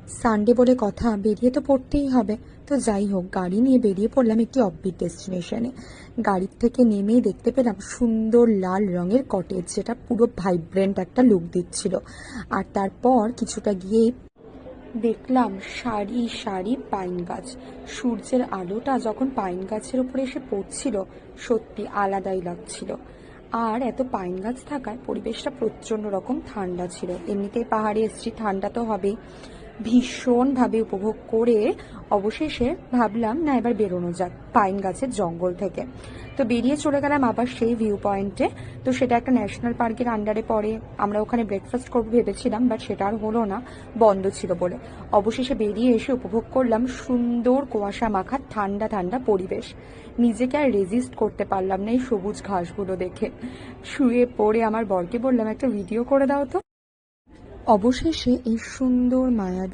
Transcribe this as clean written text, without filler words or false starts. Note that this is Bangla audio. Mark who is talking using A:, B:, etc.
A: সানডে বলে কথা, বেরিয়ে তো পড়তেই হবে। তো যাই হোক, গাড়ি নিয়ে বেরিয়ে পড়লাম একটি অফবিট ডেস্টিনেশনে। গাড়ির থেকে নেমেই দেখতে পেলাম সুন্দর লাল রঙের কটেজ, যেটা পুরো ভাইব্রেন্ট একটা লুক দিচ্ছিল। আর তারপর কিছুটা গিয়েই দেখলাম সারি সারি পাইন গাছ। সূর্যের আলোটা যখন পাইন গাছের উপরে এসে পড়ছিল, সত্যি আলাদাই লাগছিল। আর এত পাইন গাছ থাকায় পরিবেশটা প্রচণ্ড রকম ঠান্ডা ছিল। এমনিতেই পাহাড়ে এসেছি, ঠান্ডা তো হবেই। ভীষণভাবে উপভোগ করে অবশেষে ভাবলাম না, এবার বেরোনো যাক পাইন গাছের জঙ্গল থেকে। তো বেরিয়ে চলে গেলাম আবার সেই ভিউ পয়েন্টে। তো সেটা একটা ন্যাশনাল পার্কের আন্ডারে পড়ে। আমরা ওখানে ব্রেকফাস্ট করবো ভেবেছিলাম, বাট সেটা আর হলো না, বন্ধ ছিল বলে। অবশেষে বেরিয়ে এসে উপভোগ করলাম সুন্দর কুয়াশা মাখা ঠান্ডা ঠান্ডা পরিবেশ। নিজেকে আর রেজিস্ট করতে পারলাম না এই সবুজ ঘাসগুলো দেখে। শুয়ে পড়ে আমার বরকে বললাম, একটা ভিডিও করে দাও তো। অবশেষে এই সুন্দর মায়াবী